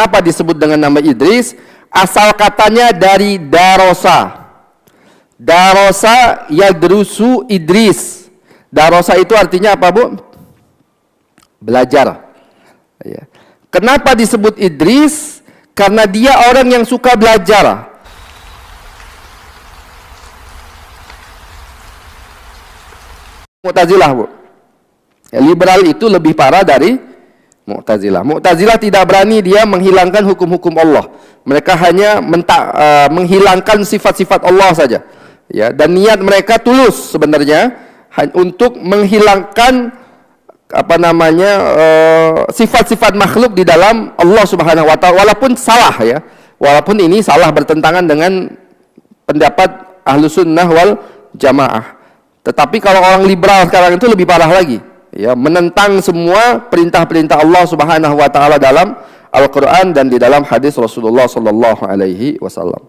Kenapa disebut dengan nama Idris? Asal katanya dari darosa. Darosa yadrusu Idris. Darosa itu artinya apa, Bu? Belajar. Ya. Kenapa disebut Idris? Karena dia orang yang suka belajar. Mu'tazilah, Bu. Ya, liberal itu lebih parah dari Mu'tazilah. Mu'tazilah tidak berani dia menghilangkan hukum-hukum Allah. Mereka hanya menghilangkan sifat-sifat Allah saja. Ya, dan niat mereka tulus sebenarnya untuk menghilangkan sifat-sifat makhluk di dalam Allah Subhanahu wa taala, walaupun salah ya. Walaupun ini salah, bertentangan dengan pendapat Ahlussunnah wal Jamaah. Tetapi kalau orang liberal sekarang itu lebih parah lagi, ya, menentang semua perintah-perintah Allah Subhanahu wa taala dalam Al-Qur'an dan di dalam hadis Rasulullah sallallahu alaihi wasallam.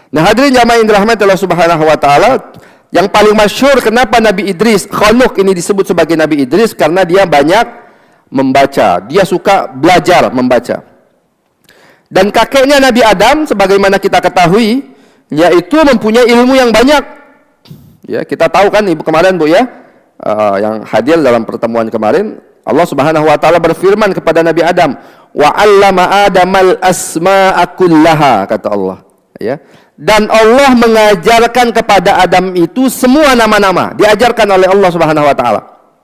Nah, hadirin jamaah yang dirahmati Allah Subhanahu wa taala, yang paling masyhur kenapa Nabi Idris, Khanuk ini disebut sebagai Nabi Idris karena dia banyak membaca, dia suka belajar membaca. Dan kakeknya Nabi Adam sebagaimana kita ketahui, yaitu mempunyai ilmu yang banyak. Ya, kita tahu kan ibu kemarin, Bu, ya, yang hadir dalam pertemuan kemarin, Allah Subhanahu wa taala berfirman kepada Nabi Adam, wa 'allama Adamal asma'a kullaha, kata Allah, ya. Dan Allah mengajarkan kepada Adam itu semua nama-nama, diajarkan oleh Allah Subhanahu wa taala.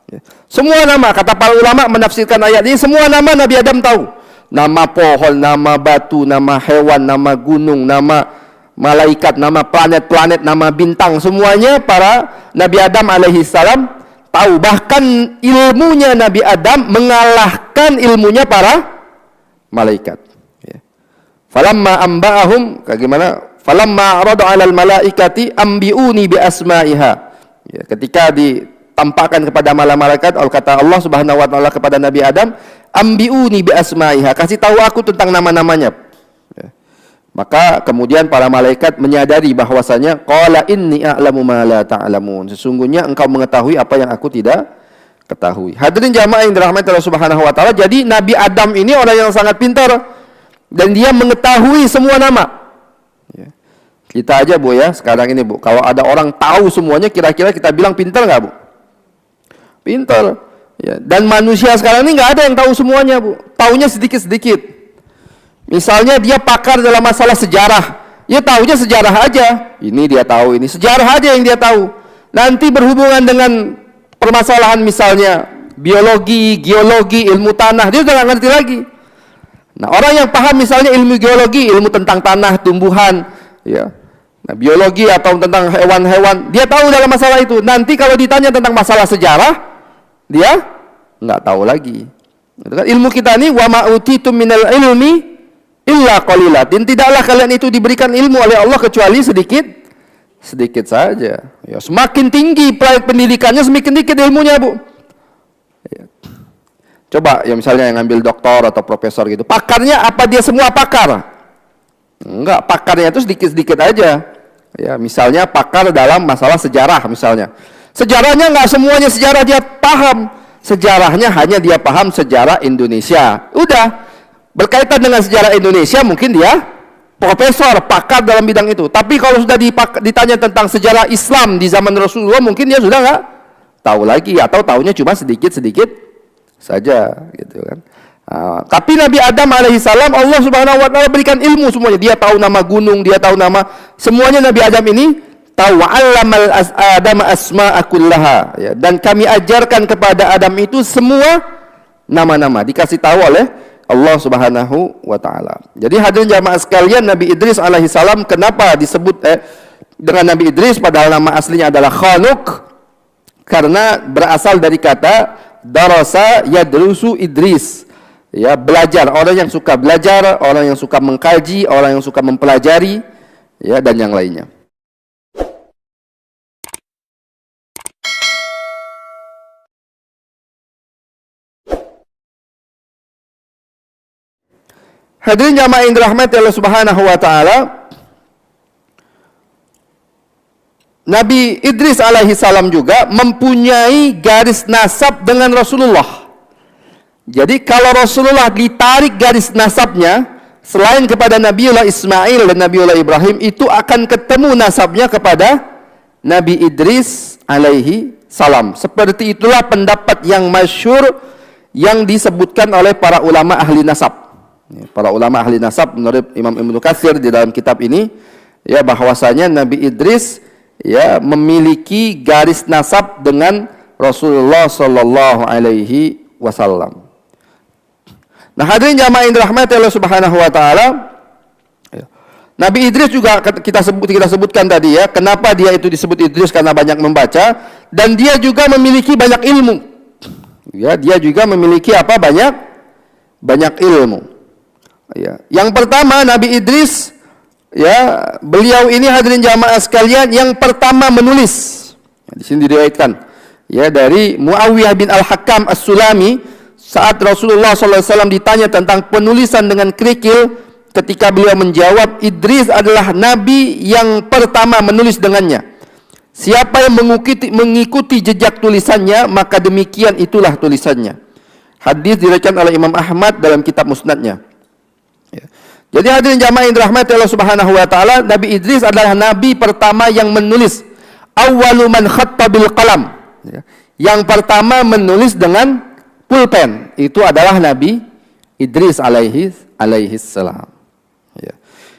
Ya. Semua nama, kata para ulama menafsirkan ayat ini, semua nama Nabi Adam tahu. Nama pohon, nama batu, nama hewan, nama gunung, nama malaikat, nama planet-planet, nama bintang, semuanya para Nabi Adam alaihi salam tahu. Bahkan ilmunya Nabi Adam mengalahkan ilmunya para malaikat. Ya. Falamma amba'ahum, bagaimana? Falamma arada 'alal malaikati ambiuni bi asma'iha. Ya, ketika ditampakkan kepada malaikat, kata Allah Subhanahu wa taala kepada Nabi Adam, ambiuni bi asma'iha, kasih tahu aku tentang nama-namanya. Ya. Maka kemudian para malaikat menyadari bahwasanya qala inni a'lamu ma la ta'lamun, sesungguhnya engkau mengetahui apa yang aku tidak ketahui. Hadirin jamaah yang dirahmati Allah Subhanahu wa taala, jadi Nabi Adam ini orang yang sangat pintar dan dia mengetahui semua nama. Ya. Kita aja, Bu, ya, sekarang ini, Bu, kalau ada orang tahu semuanya, kira-kira kita bilang pintar nggak, Bu? Pintar. Ya. Dan manusia sekarang ini nggak ada yang tahu semuanya, Bu. Taunya sedikit-sedikit. Misalnya dia pakar dalam masalah sejarah, ya tahunya sejarah aja. Ini dia tahu, ini sejarah aja yang dia tahu. Nanti berhubungan dengan permasalahan misalnya biologi, geologi, ilmu tanah, dia sudah nggak ngerti lagi. Nah, orang yang paham misalnya ilmu geologi, ilmu tentang tanah, tumbuhan, ya, nah, biologi atau tentang hewan-hewan, dia tahu dalam masalah itu. Nanti kalau ditanya tentang masalah sejarah, dia nggak tahu lagi. Ilmu kita ini wa ma utitum minal ilmi illa qalilat, dan tidaklah kalian itu diberikan ilmu oleh Allah kecuali sedikit saja. Ya, semakin tinggi pendidikannya semakin sedikit ilmunya, Bu. Ya. Coba ya misalnya yang ngambil doktor atau profesor gitu, pakarnya apa dia semua pakar? Enggak, pakarnya itu sedikit-sedikit aja. Ya, misalnya pakar dalam masalah sejarah misalnya. Sejarahnya enggak semuanya sejarah dia paham. Sejarahnya hanya dia paham sejarah Indonesia. Udah. Berkaitan dengan sejarah Indonesia mungkin dia profesor, pakar dalam bidang itu. Tapi kalau sudah ditanya tentang sejarah Islam di zaman Rasulullah, mungkin dia sudah nggak tahu lagi, atau tahunya cuma sedikit-sedikit saja, gitu kan. Tapi Nabi Adam alaihissalam, Allah Subhanahu wa taala berikan ilmu semuanya. Dia tahu nama gunung, dia tahu nama semuanya. Nabi Adam ini tahu. Wa'allamal Adam asma'a kullaha, ya. Dan kami ajarkan kepada Adam itu semua nama-nama, dikasih tahu oleh Allah Subhanahu wa taala. Jadi hadirin jamaah sekalian, Nabi Idris alaihissalam kenapa disebut dengan Nabi Idris padahal nama aslinya adalah Khanuk? Karena berasal dari kata darasa yadrusu Idris. Ya, belajar, orang yang suka belajar, orang yang suka mengkaji, orang yang suka mempelajari, ya, dan yang lainnya. Hadirin jamaah yang dirahmati Allah Subhanahu wa taala, Nabi Idris alaihi salam juga mempunyai garis nasab dengan Rasulullah. Jadi kalau Rasulullah ditarik garis nasabnya, selain kepada Nabiullah Ismail dan Nabiullah Ibrahim, itu akan ketemu nasabnya kepada Nabi Idris alaihi salam. Seperti itulah pendapat yang masyhur yang disebutkan oleh para ulama ahli nasab. Para ulama ahli nasab menurut Imam Ibnu Katsir di dalam kitab ini, ya, bahwasanya Nabi Idris, ya, memiliki garis nasab dengan Rasulullah sallallahu alaihi wasallam. Nah, hadirin jamaah yang dirahmati Allah Subhanahu wa taala, Nabi Idris juga kita sebutkan tadi, ya, kenapa dia itu disebut Idris, karena banyak membaca dan dia juga memiliki banyak ilmu. Ya, dia juga memiliki apa? Banyak ilmu. Ya. Yang pertama, Nabi Idris, ya, beliau ini hadirin jamaah sekalian yang pertama menulis. Di sini diriwayatkan, ya, dari Muawiyah bin Al-Hakam As-Sulami, saat Rasulullah SAW ditanya tentang penulisan dengan kerikil, ketika beliau menjawab, Idris adalah nabi yang pertama menulis dengannya. Siapa yang mengikuti jejak tulisannya, maka demikian itulah tulisannya. Hadis diriwayatkan oleh Imam Ahmad dalam kitab Musnadnya. Ya. Jadi hadirin jamaah yang dirahmati Allah Subhanahu wa taala, Nabi Idris adalah nabi pertama yang menulis. Awwalu man khatta bil qalam. Ya. Yang pertama menulis dengan pulpen itu adalah Nabi Idris alaihi salam. Ya.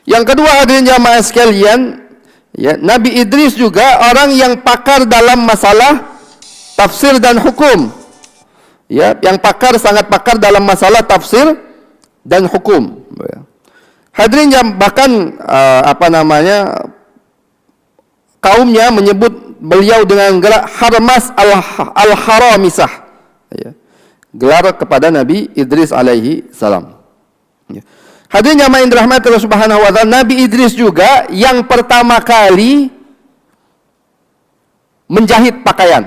Yang kedua hadirin jamaah sekalian, ya, Nabi Idris juga orang yang pakar dalam masalah tafsir dan hukum. Ya, yang sangat pakar dalam masalah tafsir dan hukum. Hadirin, bahkan kaumnya menyebut beliau dengan gelar Harmas al-Haramisah, ya, gelar kepada Nabi Idris alaihi salam. Ya. Hadirin jamaah yang dirahmati Allah Subhanahu wa taala, Nabi Idris juga yang pertama kali menjahit pakaian.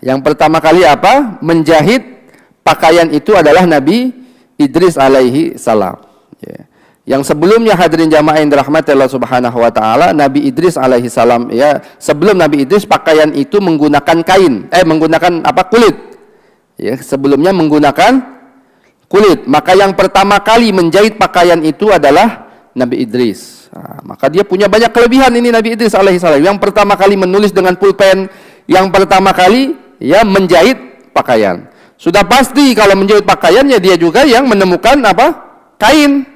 Yang pertama kali apa? Menjahit pakaian itu adalah Nabi Idris alaihi salam. Ya. Yang sebelumnya hadirin jamaah yang dirahmati Allah Subhanahu wa taala, Nabi Idris alaihi salam, ya, sebelum Nabi Idris pakaian itu menggunakan kain, menggunakan kulit. Ya, sebelumnya menggunakan kulit. Maka yang pertama kali menjahit pakaian itu adalah Nabi Idris. Maka dia punya banyak kelebihan ini Nabi Idris alaihi salam. Yang pertama kali menulis dengan pulpen, yang pertama kali, ya, menjahit pakaian. Sudah pasti kalau menjahit pakaiannya dia juga yang menemukan kain.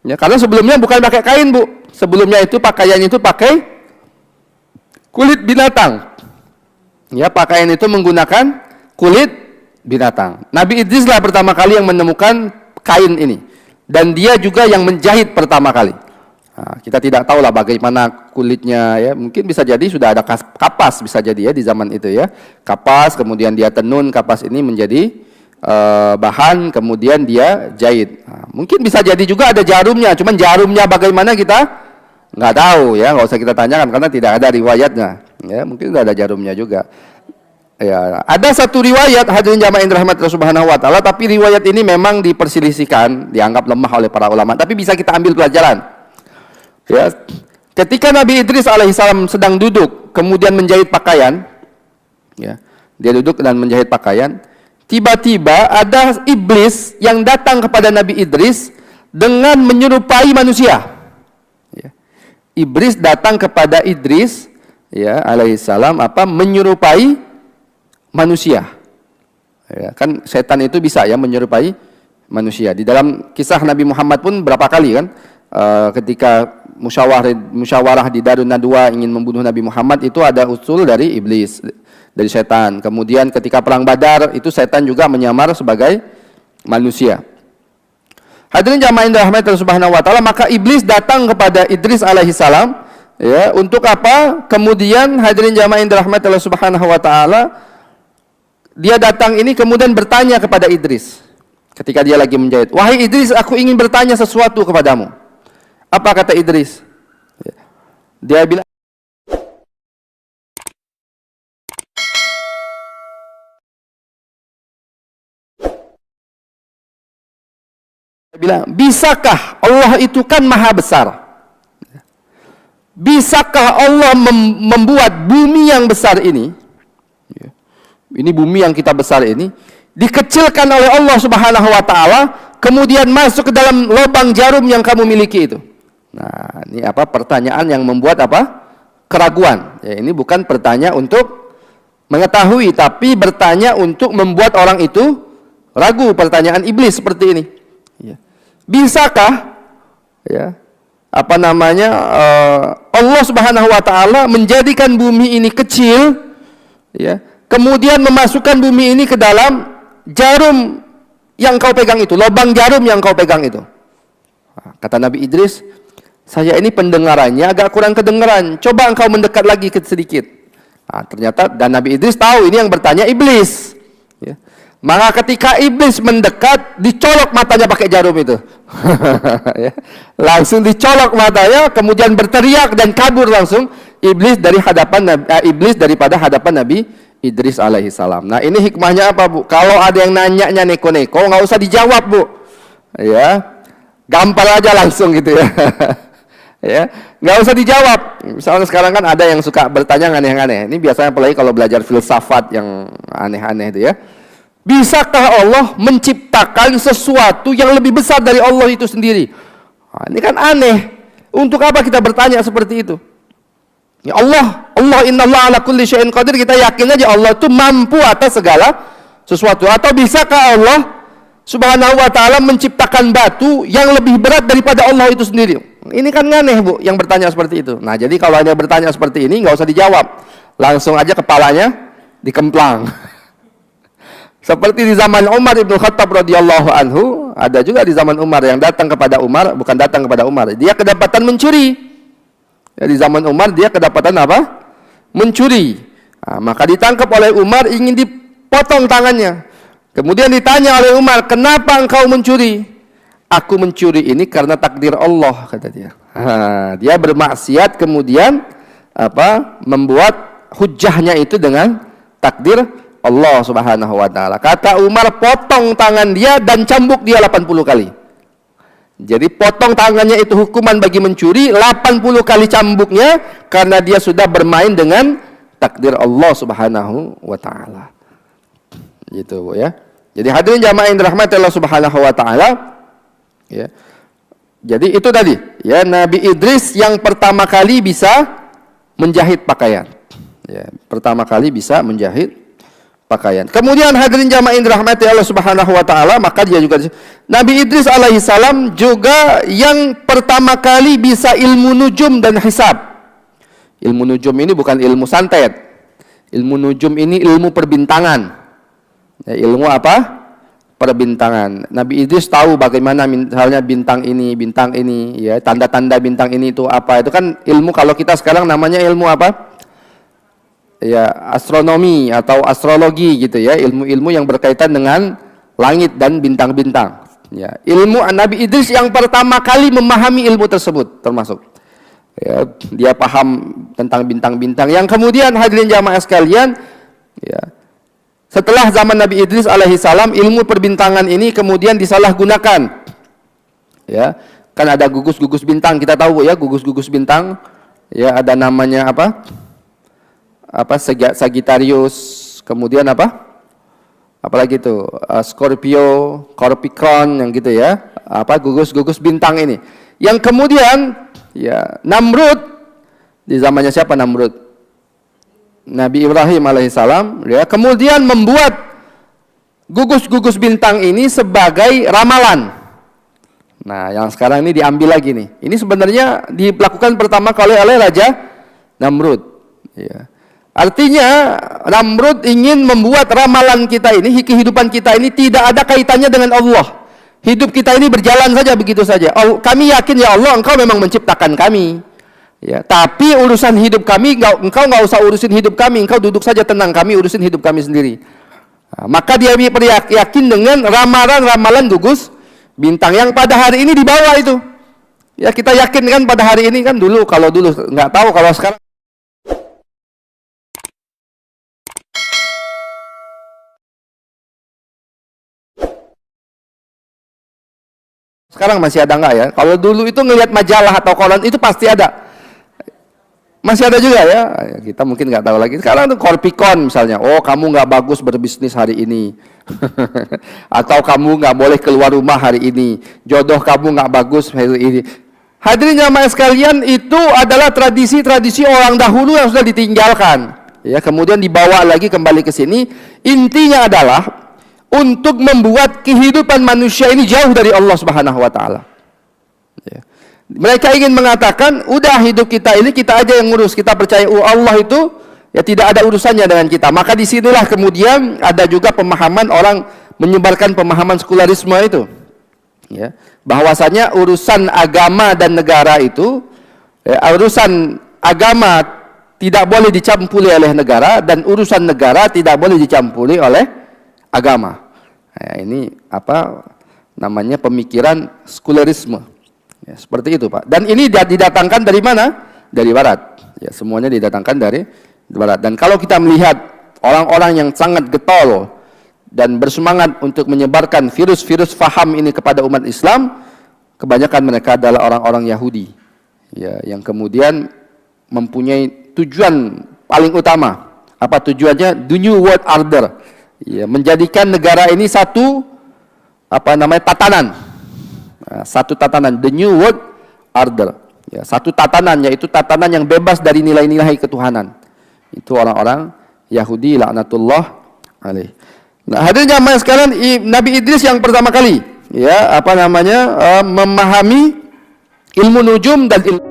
Ya, karena sebelumnya bukan pakai kain, Bu. Sebelumnya itu pakaiannya itu pakai kulit binatang. Ya, pakaian itu menggunakan kulit binatang. Nabi Idris lah pertama kali yang menemukan kain ini. Dan dia juga yang menjahit pertama kali. Kita tidak tahu lah bagaimana kulitnya, ya. Mungkin bisa jadi sudah ada kapas, bisa jadi, ya, di zaman itu, ya. Kapas, kemudian dia tenun kapas ini menjadi bahan, kemudian dia jahit. Mungkin bisa jadi juga ada jarumnya, cuman jarumnya bagaimana kita nggak tahu, ya, nggak usah kita tanyakan karena tidak ada riwayatnya. Ya, mungkin ada jarumnya juga. Ya, ada satu riwayat hadirin jamaah yang dirahmati Allah Subhanahu wa taala, tapi riwayat ini memang diperselisihkan, dianggap lemah oleh para ulama, tapi bisa kita ambil pelajaran. Ya, ketika Nabi Idris alaihissalam sedang duduk kemudian menjahit pakaian, ya, dia duduk dan menjahit pakaian, tiba-tiba ada iblis yang datang kepada Nabi Idris dengan menyerupai manusia. Ya. Iblis datang kepada Idris, ya, alaihissalam menyerupai manusia. Ya, kan setan itu bisa, ya, menyerupai manusia. Di dalam kisah Nabi Muhammad pun berapa kali kan ketika musyawarah di Darun Nadwa ingin membunuh Nabi Muhammad, itu ada usul dari iblis, dari setan. Kemudian ketika perang Badar itu setan juga menyamar sebagai manusia. Hadirin jamaah yang dirahmati Allah Subhanahu wa taala, maka iblis datang kepada Idris alaihissalam, ya, untuk apa? Kemudian hadirin jamaah yang dirahmati Allah Subhanahu wa taala, dia datang ini kemudian bertanya kepada Idris ketika dia lagi menjahit, "Wahai Idris, aku ingin bertanya sesuatu kepadamu." Apa kata Idris? Dia bilang, bisakah Allah itu kan maha besar? Bisakah Allah membuat bumi yang besar ini? Ini bumi yang kita besar ini dikecilkan oleh Allah Subhanahu wa taala, kemudian masuk ke dalam lubang jarum yang kamu miliki itu. Nah, ini apa? Pertanyaan yang membuat apa? Keraguan. Ya, ini bukan bertanya untuk mengetahui, tapi bertanya untuk membuat orang itu ragu. Pertanyaan iblis seperti ini. Ya. Bisakah, ya, apa namanya, Allah Subhanahu Wa Taala menjadikan bumi ini kecil, ya, kemudian memasukkan bumi ini ke dalam jarum yang kau pegang itu, lubang jarum yang kau pegang itu. Nah, kata Nabi Idris, saya ini pendengarannya agak kurang kedengaran. Coba engkau mendekat lagi sedikit. Nah, ternyata dan Nabi Idris tahu ini yang bertanya iblis. Ya. Maka ketika iblis mendekat, dicolok matanya pakai jarum itu. Ya. Langsung dicolok matanya, kemudian berteriak dan kabur langsung iblis daripada hadapan Nabi Idris alaihissalam. Nah, ini hikmahnya apa, Bu? Kalau ada yang nanya neko-neko, nggak usah dijawab, Bu. Ya, gampar aja langsung gitu ya. Ya, nggak usah dijawab. Misalnya sekarang kan ada yang suka bertanya aneh-aneh. Ini biasanya apalagi kalau belajar filsafat yang aneh-aneh itu ya. Bisakah Allah menciptakan sesuatu yang lebih besar dari Allah itu sendiri? Nah, ini kan aneh. Untuk apa kita bertanya seperti itu? Ya Allah innallaha ala kulli syai'in qadir, kita yakin aja Allah itu mampu atas segala sesuatu. Atau bisakah Allah Subhanahu wa Ta'ala menciptakan batu yang lebih berat daripada Allah itu sendiri? Ini kan aneh, Bu, yang bertanya seperti itu. Nah, jadi kalau ada bertanya seperti ini, nggak usah dijawab, langsung aja kepalanya dikemplang. Seperti di zaman Umar ibn Khattab radhiyallahu anhu, ada juga di zaman Umar yang datang kepada Umar, bukan datang kepada Umar, dia kedapatan mencuri. Ya, di zaman Umar dia kedapatan apa? Mencuri. Nah, maka ditangkap oleh Umar, ingin dipotong tangannya. Kemudian ditanya oleh Umar, kenapa engkau mencuri? Aku mencuri ini karena takdir Allah, kata dia. Dia bermaksiat, kemudian apa? Membuat hujahnya itu dengan takdir Allah Subhanahu wa Ta'ala. Kata Umar, potong tangan dia dan cambuk dia 80 kali. Jadi potong tangannya itu hukuman bagi mencuri, 80 kali cambuknya karena dia sudah bermain dengan takdir Allah Subhanahu wa Ta'ala. Gitu, Bu, ya. Jadi hadirin jamaah yang dirahmati Allah Subhanahu wa Ta'ala, ya. Jadi itu tadi, ya, Nabi Idris yang pertama kali bisa menjahit pakaian. Ya, pertama kali bisa menjahit pakaian. Kemudian hadirin jamaah yang dirahmati Allah Subhanahu wa Ta'ala, maka dia juga Nabi Idris alaihissalam juga yang pertama kali bisa ilmu nujum dan hisab. Ilmu nujum ini bukan ilmu santet. Ilmu nujum ini ilmu perbintangan. Ya, ilmu apa? Perbintangan. Nabi Idris tahu bagaimana misalnya bintang ini, ya, tanda-tanda bintang ini itu apa. Itu kan ilmu, kalau kita sekarang namanya ilmu apa? Ya, astronomi atau astrologi gitu ya, ilmu-ilmu yang berkaitan dengan langit dan bintang-bintang. Ya, ilmu Nabi Idris yang pertama kali memahami ilmu tersebut termasuk. Ya, dia paham tentang bintang-bintang. Yang kemudian hadirin jamaah sekalian, ya, setelah zaman Nabi Idris alaihissalam, ilmu perbintangan ini kemudian disalahgunakan. Ya, kan ada gugus-gugus bintang, kita tahu ya, gugus-gugus bintang. Ya, ada namanya apa? Sagittarius, kemudian apa? Apalagi itu? Scorpio, Capricorn, yang gitu ya. Apa gugus-gugus bintang ini. Yang kemudian ya, Namrud, di zamannya siapa Namrud? Nabi Ibrahim alaihissalam, ya, kemudian membuat gugus-gugus bintang ini sebagai ramalan. Nah, yang sekarang ini diambil lagi nih. Ini sebenarnya dilakukan pertama kali oleh Raja Namrud. Ya. Artinya Namrud ingin membuat ramalan kita ini, kehidupan kita ini tidak ada kaitannya dengan Allah. Hidup kita ini berjalan saja begitu saja. Kami yakin ya Allah, Engkau memang menciptakan kami. Ya, tapi urusan hidup kami, Engkau nggak usah urusin hidup kami. Engkau duduk saja tenang, kami urusin hidup kami sendiri. Nah, maka dia yakin dengan ramalan-ramalan gugus bintang yang pada hari ini dibawa itu. Ya, kita yakin kan pada hari ini kan dulu, kalau dulu nggak tahu, kalau sekarang. Sekarang masih ada nggak ya? Kalau dulu itu ngelihat majalah atau koran itu pasti ada. Masih ada juga ya, kita mungkin nggak tahu lagi. Sekarang tuh Corpicon misalnya, oh kamu nggak bagus berbisnis hari ini, atau kamu nggak boleh keluar rumah hari ini, jodoh kamu nggak bagus hari ini. Hadirin jamaah sekalian, itu adalah tradisi-tradisi orang dahulu yang sudah ditinggalkan. Ya, kemudian dibawa lagi kembali ke sini. Intinya adalah untuk membuat kehidupan manusia ini jauh dari Allah Subhanahu wa taala. Ya. Mereka ingin mengatakan, udah hidup kita ini kita aja yang ngurus. Kita percaya Allah itu ya tidak ada urusannya dengan kita. Maka disinilah kemudian ada juga pemahaman orang menyebarkan pemahaman sekularisme itu. Ya, bahwasanya urusan agama dan negara itu, urusan agama tidak boleh dicampuri oleh negara dan urusan negara tidak boleh dicampuri oleh agama. Nah, ini apa namanya pemikiran sekularisme. Ya, seperti itu Pak. Dan ini didatangkan dari mana? Dari Barat. Ya, semuanya didatangkan dari Barat. Dan kalau kita melihat orang-orang yang sangat getol dan bersemangat untuk menyebarkan virus-virus faham ini kepada umat Islam, kebanyakan mereka adalah orang-orang Yahudi. Ya, yang kemudian mempunyai tujuan paling utama. Apa tujuannya? The New World Order. Ya, menjadikan negara ini satu tatanan. Satu tatanan, the new world order. Ya, satu tatanan, yaitu tatanan yang bebas dari nilai-nilai ketuhanan. Itu orang-orang Yahudi laknatullah alaih. Nah, hadirin jamaah sekalian, Nabi Idris yang pertama kali memahami ilmu nujum dan ilmu